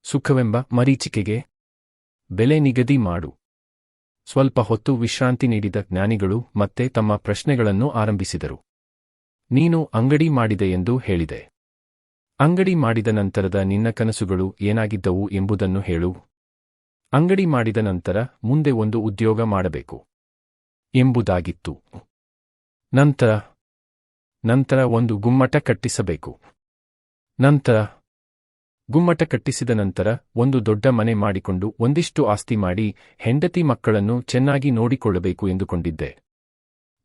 ಸುಖವೆಂಬ ಮರೀಚಿಕೆಗೆ ಬೆಲೆ ನಿಗದಿ ಮಾಡು. ಸ್ವಲ್ಪ ಹೊತ್ತು ವಿಶ್ರಾಂತಿ ನೀಡಿದ ಜ್ಞಾನಿಗಳು ಮತ್ತೆ ತಮ್ಮ ಪ್ರಶ್ನೆಗಳನ್ನು ಆರಂಭಿಸಿದರು. ನೀನು ಅಂಗಡಿ ಮಾಡಿದೆ ಎಂದು ಹೇಳಿದೆ. ಅಂಗಡಿ ಮಾಡಿದ ನಂತರದ ನಿನ್ನ ಕನಸುಗಳು ಏನಾಗಿದ್ದವು ಎಂಬುದನ್ನು ಹೇಳು. ಅಂಗಡಿ ಮಾಡಿದ ನಂತರ ಮುಂದೆ ಒಂದು ಉದ್ಯೋಗ ಮಾಡಬೇಕು ಎಂಬುದಾಗಿತ್ತು. ನಂತರ ಒಂದು ಗುಮ್ಮಟ ಕಟ್ಟಿಸಬೇಕು. ನಂತರ ಗುಮ್ಮಟ ಕಟ್ಟಿಸಿದ ನಂತರ ಒಂದು ದೊಡ್ಡ ಮನೆ ಮಾಡಿಕೊಂಡು ಒಂದಿಷ್ಟು ಆಸ್ತಿ ಮಾಡಿ ಹೆಂಡತಿ ಮಕ್ಕಳನ್ನು ಚೆನ್ನಾಗಿ ನೋಡಿಕೊಳ್ಳಬೇಕು ಎಂದುಕೊಂಡಿದ್ದೆ.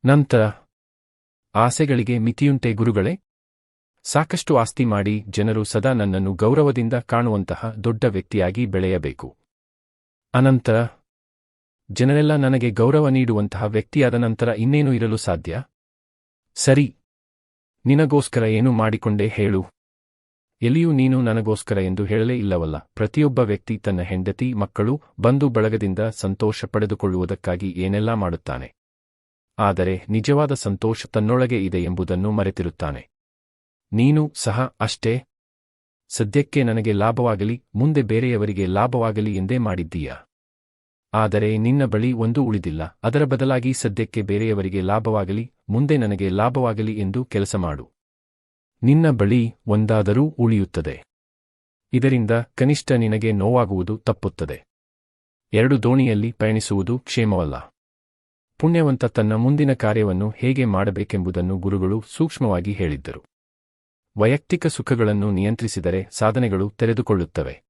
ನಂತರ ಆಸೆಗಳಿಗೆ ಮಿತಿಯುಂಟೆ ಗುರುಗಳೇ? ಸಾಕಷ್ಟು ಆಸ್ತಿ ಮಾಡಿ ಜನರು ಸದಾ ನನ್ನನ್ನು ಗೌರವದಿಂದ ಕಾಣುವಂತಹ ದೊಡ್ಡ ವ್ಯಕ್ತಿಯಾಗಿ ಬೆಳೆಯಬೇಕು. ಅನಂತರ ಜನರೆಲ್ಲ ನನಗೆ ಗೌರವ ನೀಡುವಂತಹ ವ್ಯಕ್ತಿಯಾದ ನಂತರ ಇನ್ನೇನು ಇರಲು ಸಾಧ್ಯ? ಸರಿ, ನಿನಗೋಸ್ಕರ ಏನು ಮಾಡಿಕೊಂಡೆ ಹೇಳು. ಎಲ್ಲಿಯೂ ನೀನು ನನಗೋಸ್ಕರ ಎಂದು ಹೇಳಲೇ ಇಲ್ಲವಲ್ಲ. ಪ್ರತಿಯೊಬ್ಬ ವ್ಯಕ್ತಿ ತನ್ನ ಹೆಂಡತಿ ಮಕ್ಕಳು ಬಂಧು ಬಳಗದಿಂದ ಸಂತೋಷ ಪಡೆದುಕೊಳ್ಳುವುದಕ್ಕಾಗಿ ಏನೆಲ್ಲಾ ಮಾಡುತ್ತಾನೆ. ಆದರೆ ನಿಜವಾದ ಸಂತೋಷ ತನ್ನೊಳಗೆ ಇದೆ ಎಂಬುದನ್ನು ಮರೆತಿರುತ್ತಾನೆ. ನೀನು ಸಹ ಅಷ್ಟೇ. ಸದ್ಯಕ್ಕೆ ನನಗೆ ಲಾಭವಾಗಲಿ, ಮುಂದೆ ಬೇರೆಯವರಿಗೆ ಲಾಭವಾಗಲಿ ಎಂದೇ ಮಾಡಿದ್ದೀಯ. ಆದರೆ ನಿನ್ನ ಬಳಿ ಒಂದೂ ಉಳಿದಿಲ್ಲ. ಅದರ ಬದಲಾಗಿ ಸದ್ಯಕ್ಕೆ ಬೇರೆಯವರಿಗೆ ಲಾಭವಾಗಲಿ, ಮುಂದೆ ನನಗೆ ಲಾಭವಾಗಲಿ ಎಂದು ಕೆಲಸ ಮಾಡು. ನಿನ್ನ ಬಳಿ ಒಂದಾದರೂ ಉಳಿಯುತ್ತದೆ. ಇದರಿಂದ ಕನಿಷ್ಠ ನಿನಗೆ ನೋವಾಗುವುದು ತಪ್ಪುತ್ತದೆ. ಎರಡು ದೋಣಿಯಲ್ಲಿ ಪಯಣಿಸುವುದು ಕ್ಷೇಮವಲ್ಲ. ಪುಣ್ಯವಂತ ತನ್ನ ಮುಂದಿನ ಕಾರ್ಯವನ್ನು ಹೇಗೆ ಮಾಡಬೇಕೆಂಬುದನ್ನು ಗುರುಗಳು ಸೂಕ್ಷ್ಮವಾಗಿ ಹೇಳಿದ್ದರು. ವೈಯಕ್ತಿಕ ಸುಖಗಳನ್ನು ನಿಯಂತ್ರಿಸಿದರೆ ಸಾಧನೆಗಳು ತೆರೆದುಕೊಳ್ಳುತ್ತವೆ.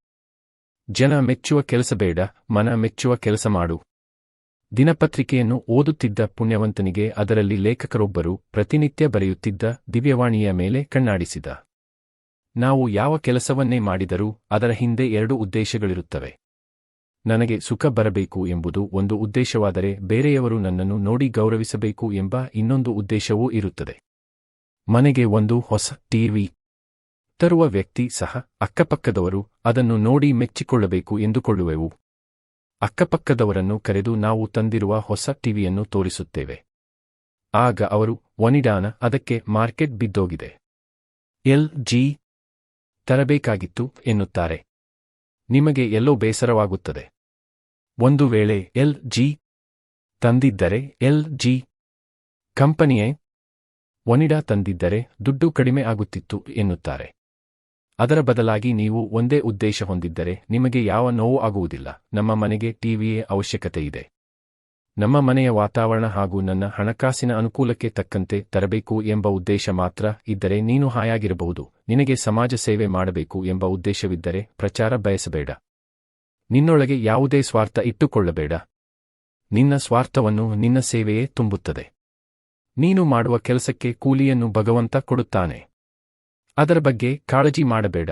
ಜನ ಮೆಚ್ಚುವ ಕೆಲಸ ಬೇಡ, ಮನ ಮೆಚ್ಚುವ ಕೆಲಸ ಮಾಡು. ದಿನಪತ್ರಿಕೆಯನ್ನು ಓದುತ್ತಿದ್ದ ಪುಣ್ಯವಂತನಿಗೆ ಅದರಲ್ಲಿ ಲೇಖಕರೊಬ್ಬರು ಪ್ರತಿನಿತ್ಯ ಬರೆಯುತ್ತಿದ್ದ ದಿವ್ಯವಾಣಿಯ ಮೇಲೆ ಕಣ್ಣಾಡಿಸಿದ. ನಾವು ಯಾವ ಕೆಲಸವನ್ನೇ ಮಾಡಿದರೂ ಅದರ ಹಿಂದೆ ಎರಡು ಉದ್ದೇಶಗಳಿರುತ್ತವೆ. ನನಗೆ ಸುಖ ಬರಬೇಕು ಎಂಬುದು ಒಂದು ಉದ್ದೇಶವಾದರೆ, ಬೇರೆಯವರು ನನ್ನನ್ನು ನೋಡಿ ಗೌರವಿಸಬೇಕು ಎಂಬ ಇನ್ನೊಂದು ಉದ್ದೇಶವೂ ಇರುತ್ತದೆ. ಮನೆಗೆ ಒಂದು ಹೊಸ ಟಿವಿ ತರುವ ವ್ಯಕ್ತಿ ಸಹ ಅಕ್ಕಪಕ್ಕದವರು ಅದನ್ನು ನೋಡಿ ಮೆಚ್ಚಿಕೊಳ್ಳಬೇಕು ಎಂದುಕೊಳ್ಳುವೆವು. ಅಕ್ಕಪಕ್ಕದವರನ್ನು ಕರೆದು ನಾವು ತಂದಿರುವ ಹೊಸ ಟಿವಿಯನ್ನು ತೋರಿಸುತ್ತೇವೆ. ಆಗ ಅವರು, ಒನಿಡಾನ, ಅದಕ್ಕೆ ಮಾರ್ಕೆಟ್ ಬಿದ್ದೋಗಿದೆ, LG ತರಬೇಕಾಗಿತ್ತು ಎನ್ನುತ್ತಾರೆ. ನಿಮಗೆ ಎಲ್ಲೋ ಬೇಸರವಾಗುತ್ತದೆ. ಒಂದು ವೇಳೆ LG ತಂದಿದ್ದರೆ LG ಕಂಪನಿಯೇ, ಒನಿಡಾ ತಂದಿದ್ದರೆ ದುಡ್ಡು ಕಡಿಮೆ ಆಗುತ್ತಿತ್ತು ಎನ್ನುತ್ತಾರೆ. ಅದರ ಬದಲಾಗಿ ನೀವು ಒಂದೇ ಉದ್ದೇಶ ಹೊಂದಿದ್ದರೆ ನಿಮಗೆ ಯಾವ ನೋವು ಆಗುವುದಿಲ್ಲ. ನಮ್ಮ ಮನೆಗೆ ಟಿವಿಯೇ ಅವಶ್ಯಕತೆ ಇದೆ. ನಮ್ಮ ಮನೆಯ ವಾತಾವರಣ ಹಾಗೂ ನನ್ನ ಹಣಕಾಸಿನ ಅನುಕೂಲಕ್ಕೆ ತಕ್ಕಂತೆ ತರಬೇಕು ಎಂಬ ಉದ್ದೇಶ ಮಾತ್ರ ಇದ್ದರೆ ನೀನು ಹಾಯಾಗಿರಬಹುದು. ನಿನಗೆ ಸಮಾಜ ಸೇವೆ ಮಾಡಬೇಕು ಎಂಬ ಉದ್ದೇಶವಿದ್ದರೆ ಪ್ರಚಾರ ಬಯಸಬೇಡ. ನಿನ್ನೊಳಗೆ ಯಾವುದೇ ಸ್ವಾರ್ಥ ಇಟ್ಟುಕೊಳ್ಳಬೇಡ. ನಿನ್ನ ಸ್ವಾರ್ಥವನ್ನು ನಿನ್ನ ಸೇವೆಯೇ ತುಂಬುತ್ತದೆ. ನೀನು ಮಾಡುವ ಕೆಲಸಕ್ಕೆ ಕೂಲಿಯನ್ನು ಭಗವಂತ ಕೊಡುತ್ತಾನೆ. ಅದರ ಬಗ್ಗೆ ಕಾಳಜಿ ಮಾಡಬೇಡ.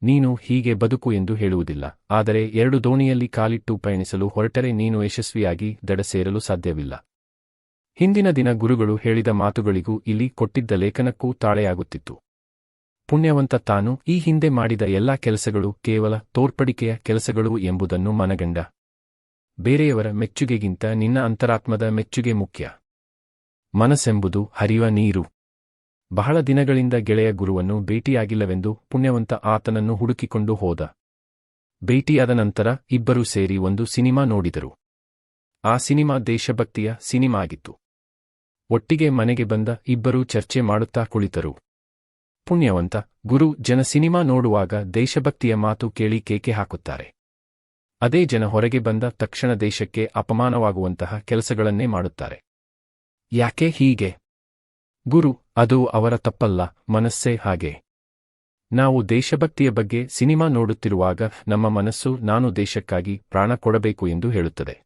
ನೀನು ಹೀಗೆ ಬದುಕು ಎಂದು ಹೇಳುವುದಿಲ್ಲ. ಆದರೆ ಎರಡು ದೋಣಿಯಲ್ಲಿ ಕಾಲಿಟ್ಟು ಪಯಣಿಸಲು ಹೊರಟರೆ ನೀನು ಯಶಸ್ವಿಯಾಗಿ ದಡ ಸೇರಲು ಸಾಧ್ಯವಿಲ್ಲ. ಹಿಂದಿನ ದಿನ ಗುರುಗಳು ಹೇಳಿದ ಮಾತುಗಳಿಗೂ ಇಲ್ಲಿ ಕೊಟ್ಟಿದ್ದ ಲೇಖನಕ್ಕೂ ತಾಳೆಯಾಗುತ್ತಿತ್ತು. ಪುಣ್ಯವಂತ ತಾನು ಈ ಹಿಂದೆ ಮಾಡಿದ ಎಲ್ಲಾ ಕೆಲಸಗಳು ಕೇವಲ ತೋರ್ಪಡಿಕೆಯ ಕೆಲಸಗಳು ಎಂಬುದನ್ನು ಮನಗಂಡ. ಬೇರೆಯವರ ಮೆಚ್ಚುಗೆಗಿಂತ ನಿನ್ನ ಅಂತರಾತ್ಮದ ಮೆಚ್ಚುಗೆ ಮುಖ್ಯ. ಮನಸ್ಸೆಂಬುದು ಹರಿಯುವ ನೀರು. ಬಹಳ ದಿನಗಳಿಂದ ಗೆಳೆಯ ಗುರುವನ್ನು ಭೇಟಿಯಾಗಿಲ್ಲವೆಂದು ಪುಣ್ಯವಂತ ಆತನನ್ನು ಹುಡುಕಿಕೊಂಡು ಹೋದ. ಭೇಟಿಯಾದ ನಂತರ ಇಬ್ಬರೂ ಸೇರಿ ಒಂದು ಸಿನಿಮಾ ನೋಡಿದರು. ಆ ಸಿನಿಮಾ ದೇಶಭಕ್ತಿಯ ಸಿನಿಮಾ ಆಗಿತ್ತು. ಒಟ್ಟಿಗೆ ಮನೆಗೆ ಬಂದ ಇಬ್ಬರೂ ಚರ್ಚೆ ಮಾಡುತ್ತಾ ಕುಳಿತರು. ಪುಣ್ಯವಂತ ಗುರು ಜನ ಸಿನಿಮಾ ನೋಡುವಾಗ ದೇಶಭಕ್ತಿಯ ಮಾತು ಕೇಳಿ ಕೇಕೆ ಹಾಕುತ್ತಾರೆ. ಅದೇ ಜನ ಹೊರಗೆ ಬಂದ ತಕ್ಷಣ ದೇಶಕ್ಕೆ ಅಪಮಾನವಾಗುವಂತಹ ಕೆಲಸಗಳನ್ನೇ ಮಾಡುತ್ತಾರೆ. ಯಾಕೆ ಹೀಗೆ? ಗುರು, ಅದು ಅವರ ತಪ್ಪಲ್ಲ, ಮನಸ್ಸೇ ಹಾಗೆ. ನಾವು ದೇಶಭಕ್ತಿಯ ಬಗ್ಗೆ ಸಿನಿಮಾ ನೋಡುತ್ತಿರುವಾಗ ನಮ್ಮ ಮನಸ್ಸು ನಾನು ದೇಶಕ್ಕಾಗಿ ಪ್ರಾಣ ಕೊಡಬೇಕು ಎಂದು ಹೇಳುತ್ತದೆ.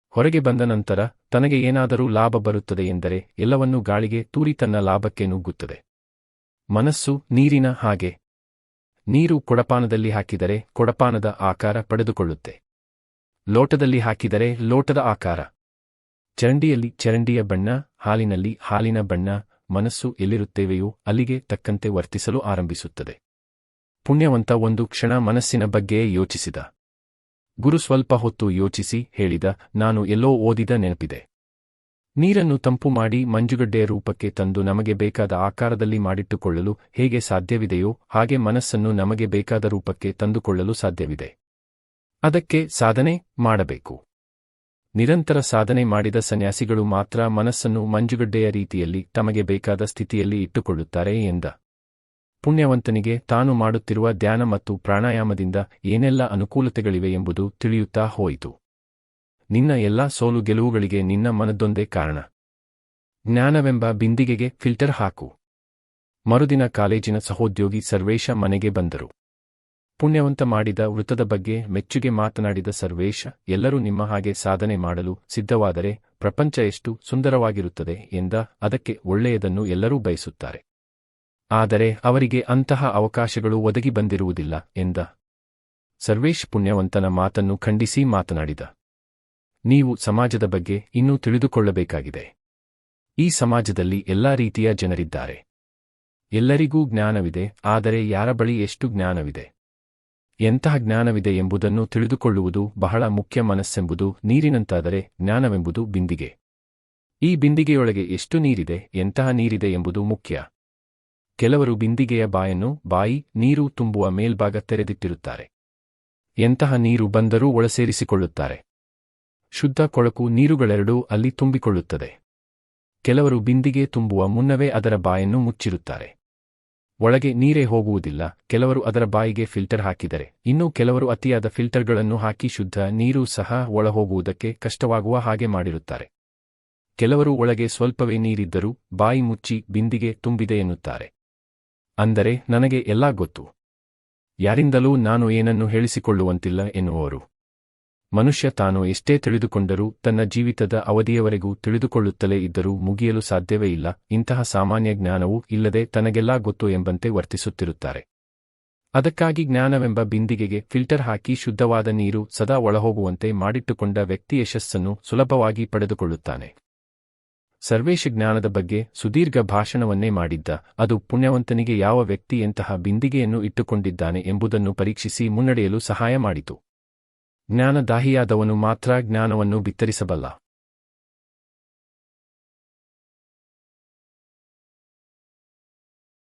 ಹೊರಗೆ ಬಂದ ನಂತರ ತನಗೆ ಏನಾದರೂ ಲಾಭ ಬರುತ್ತದೆ ಎಂದರೆ ಎಲ್ಲವನ್ನೂ ಗಾಳಿಗೆ ತೂರಿ ತನ್ನ ಲಾಭಕ್ಕೆ ನುಗ್ಗುತ್ತದೆ. ಮನಸ್ಸು ನೀರಿನ ಹಾಗೆ. ನೀರು ಕೊಡಪಾನದಲ್ಲಿ ಹಾಕಿದರೆ ಕೊಡಪಾನದ ಆಕಾರ ಪಡೆದುಕೊಳ್ಳುತ್ತೆ. ಲೋಟದಲ್ಲಿ ಹಾಕಿದರೆ ಲೋಟದ ಆಕಾರ. ಚರಂಡಿಯಲ್ಲಿ ಚರಂಡಿಯ ಬಣ್ಣ, ಹಾಲಿನಲ್ಲಿ ಹಾಲಿನ ಬಣ್ಣ. ಮನಸ್ಸು ಎಲ್ಲಿರುತ್ತೇವೆಯೋ ಅಲ್ಲಿಗೆ ತಕ್ಕಂತೆ ವರ್ತಿಸಲು ಆರಂಭಿಸುತ್ತದೆ. ಪುಣ್ಯವಂತ ಒಂದು ಕ್ಷಣ ಮನಸ್ಸಿನ ಬಗ್ಗೆಯೇ ಯೋಚಿಸಿದ. ಗುರು ಸ್ವಲ್ಪ ಹೊತ್ತು ಯೋಚಿಸಿ ಹೇಳಿದ, ನಾನು ಎಲ್ಲೋ ಓದಿದ ನೆನಪಿದೆ. ನೀರನ್ನು ತಂಪು ಮಾಡಿ ಮಂಜುಗಡ್ಡೆಯ ರೂಪಕ್ಕೆ ತಂದು ನಮಗೆ ಬೇಕಾದ ಆಕಾರದಲ್ಲಿ ಮಾಡಿಟ್ಟುಕೊಳ್ಳಲು ಹೇಗೆ ಸಾಧ್ಯವಿದೆಯೋ ಹಾಗೆ ಮನಸ್ಸನ್ನು ನಮಗೆ ಬೇಕಾದ ರೂಪಕ್ಕೆ ತಂದುಕೊಳ್ಳಲು ಸಾಧ್ಯವಿದೆ. ಅದಕ್ಕೆ ಸಾಧನೆ ಮಾಡಬೇಕು. ನಿರಂತರ ಸಾಧನೆ ಮಾಡಿದ ಸನ್ಯಾಸಿಗಳು ಮಾತ್ರ ಮನಸ್ಸನ್ನು ಮಂಜುಗಡ್ಡೆಯ ರೀತಿಯಲ್ಲಿ ತಮಗೆ ಬೇಕಾದ ಸ್ಥಿತಿಯಲ್ಲಿ ಇಟ್ಟುಕೊಳ್ಳುತ್ತಾರೆ ಎಂದ. ಪುಣ್ಯವಂತನಿಗೆ ತಾನು ಮಾಡುತ್ತಿರುವ ಧ್ಯಾನ ಮತ್ತು ಪ್ರಾಣಾಯಾಮದಿಂದ ಏನೆಲ್ಲ ಅನುಕೂಲತೆಗಳಿವೆ ಎಂಬುದು ತಿಳಿಯುತ್ತಾ ಹೋಯಿತು. ನಿನ್ನ ಎಲ್ಲಾ ಸೋಲು ಗೆಲುವುಗಳಿಗೆ ನಿನ್ನ ಮನದ್ದೊಂದೇ ಕಾರಣ. ಜ್ಞಾನವೆಂಬ ಬಿಂದಿಗೆಗೆ ಫಿಲ್ಟರ್ ಹಾಕು. ಮರುದಿನ ಕಾಲೇಜಿನ ಸಹೋದ್ಯೋಗಿ ಸರ್ವೇಶ ಮನೆಗೆ ಬಂದರು. ಪುಣ್ಯವಂತ ಮಾಡಿದ ವೃತ್ತದ ಬಗ್ಗೆ ಮೆಚ್ಚುಗೆ ಮಾತನಾಡಿದ ಸರ್ವೇಶ, ಎಲ್ಲರೂ ನಿಮ್ಮ ಹಾಗೆ ಸಾಧನೆ ಮಾಡಲು ಸಿದ್ಧವಾದರೆ ಪ್ರಪಂಚ ಎಷ್ಟು ಸುಂದರವಾಗಿರುತ್ತದೆ ಎಂದ. ಅದಕ್ಕೆ ಒಳ್ಳೆಯದನ್ನು ಎಲ್ಲರೂ ಬಯಸುತ್ತಾರೆ. ಆದರೆ ಅವರಿಗೆ ಅಂತಹ ಅವಕಾಶಗಳು ಒದಗಿ ಬಂದಿರುವುದಿಲ್ಲ ಎಂದ. ಸರ್ವೇಶ್ ಪುಣ್ಯವಂತನ ಮಾತನ್ನು ಖಂಡಿಸಿ ಮಾತನಾಡಿದ. ನೀವು ಸಮಾಜದ ಬಗ್ಗೆ ಇನ್ನೂ ತಿಳಿದುಕೊಳ್ಳಬೇಕಾಗಿದೆ. ಈ ಸಮಾಜದಲ್ಲಿ ಎಲ್ಲಾ ರೀತಿಯ ಜನರಿದ್ದಾರೆ. ಎಲ್ಲರಿಗೂ ಜ್ಞಾನವಿದೆ, ಆದರೆ ಯಾರ ಬಳಿ ಎಷ್ಟು ಜ್ಞಾನವಿದೆ, ಎಂತಹ ಜ್ಞಾನವಿದೆ ಎಂಬುದನ್ನು ತಿಳಿದುಕೊಳ್ಳುವುದು ಬಹಳ ಮುಖ್ಯ. ಮನಸ್ಸೆಂಬುದು ನೀರಿನಂತಾದರೆ ಜ್ಞಾನವೆಂಬುದು ಬಿಂದಿಗೆ. ಈ ಬಿಂದಿಗೆಯೊಳಗೆ ಎಷ್ಟು ನೀರಿದೆ, ಎಂತಹ ನೀರಿದೆ ಎಂಬುದು ಮುಖ್ಯ. ಕೆಲವರು ಬಿಂದಿಗೆಯ ಬಾಯನ್ನು ನೀರು ತುಂಬುವ ಮೇಲ್ಭಾಗ ತೆರೆದಿಟ್ಟಿರುತ್ತಾರೆ. ಎಂತಹ ನೀರು ಬಂದರೂ ಒಳಸೇರಿಸಿಕೊಳ್ಳುತ್ತಾರೆ. ಶುದ್ಧ ಕೊಳಕು ನೀರುಗಳೆರಡೂ ಅಲ್ಲಿ ತುಂಬಿಕೊಳ್ಳುತ್ತದೆ. ಕೆಲವರು ಬಿಂದಿಗೆ ತುಂಬುವ ಮುನ್ನವೇ ಅದರ ಬಾಯನ್ನು ಮುಚ್ಚಿರುತ್ತಾರೆ. ಒಳಗೆ ನೀರೇ ಹೋಗುವುದಿಲ್ಲ. ಕೆಲವರು ಅದರ ಬಾಯಿಗೆ ಫಿಲ್ಟರ್ ಹಾಕಿದರೆ, ಇನ್ನೂ ಕೆಲವರು ಅತಿಯಾದ ಫಿಲ್ಟರ್ಗಳನ್ನು ಹಾಕಿ ಶುದ್ಧ ನೀರು ಸಹ ಒಳಹೋಗುವುದಕ್ಕೆ ಕಷ್ಟವಾಗುವ ಹಾಗೆ ಮಾಡಿರುತ್ತಾರೆ. ಕೆಲವರು ಒಳಗೆ ಸ್ವಲ್ಪವೇ ನೀರಿದ್ದರೂ ಬಾಯಿ ಮುಚ್ಚಿ ಬಿಂದಿಗೆ ತುಂಬಿದೆ ಎನ್ನುತ್ತಾರೆ. ಅಂದರೆ ನನಗೆ ಎಲ್ಲಾ ಗೊತ್ತು, ಯಾರಿಂದಲೂ ನಾನು ಏನನ್ನು ಹೇಳಿಸಿಕೊಳ್ಳುವಂತಿಲ್ಲ ಎನ್ನುವರು. ಮನುಷ್ಯ ತಾನು ಎಷ್ಟೇ ತಿಳಿದುಕೊಂಡರೂ ತನ್ನ ಜೀವಿತದ ಅವಧಿಯವರೆಗೂ ತಿಳಿದುಕೊಳ್ಳುತ್ತಲೇ ಇದ್ದರೂ ಮುಗಿಯಲು ಸಾಧ್ಯವೇ ಇಲ್ಲ. ಇಂತಹ ಸಾಮಾನ್ಯ ಜ್ಞಾನವೂ ಇಲ್ಲದೆ ತನಗೆಲ್ಲಾ ಗೊತ್ತು ಎಂಬಂತೆ ವರ್ತಿಸುತ್ತಿರುತ್ತಾರೆ. ಅದಕ್ಕಾಗಿ ಜ್ಞಾನವೆಂಬ ಬಿಂದಿಗೆಗೆ ಫಿಲ್ಟರ್ ಹಾಕಿ ಶುದ್ಧವಾದ ನೀರು ಸದಾ ಒಳಹೋಗುವಂತೆ ಮಾಡಿಟ್ಟುಕೊಂಡ ವ್ಯಕ್ತಿ ಯಶಸ್ಸನ್ನು ಸುಲಭವಾಗಿ ಪಡೆದುಕೊಳ್ಳುತ್ತಾನೆ. ಸರ್ವೇಶ ಜ್ಞಾನದ ಬಗ್ಗೆ ಸುದೀರ್ಘ ಭಾಷಣವನ್ನೇ ಮಾಡಿದ್ದ. ಅದು ಪುಣ್ಯವಂತನಿಗೆ ಯಾವ ವ್ಯಕ್ತಿ ಎಂತಹ ಬಿಂದಿಗೆಯನ್ನು ಇಟ್ಟುಕೊಂಡಿದ್ದಾನೆ ಎಂಬುದನ್ನು ಪರೀಕ್ಷಿಸಿ ಮುನ್ನಡೆಯಲು ಸಹಾಯ ಮಾಡಿತು. ಜ್ಞಾನದಾಹಿಯಾದವನು ಮಾತ್ರ ಜ್ಞಾನವನ್ನು ಬಿತ್ತರಿಸಬಲ್ಲ.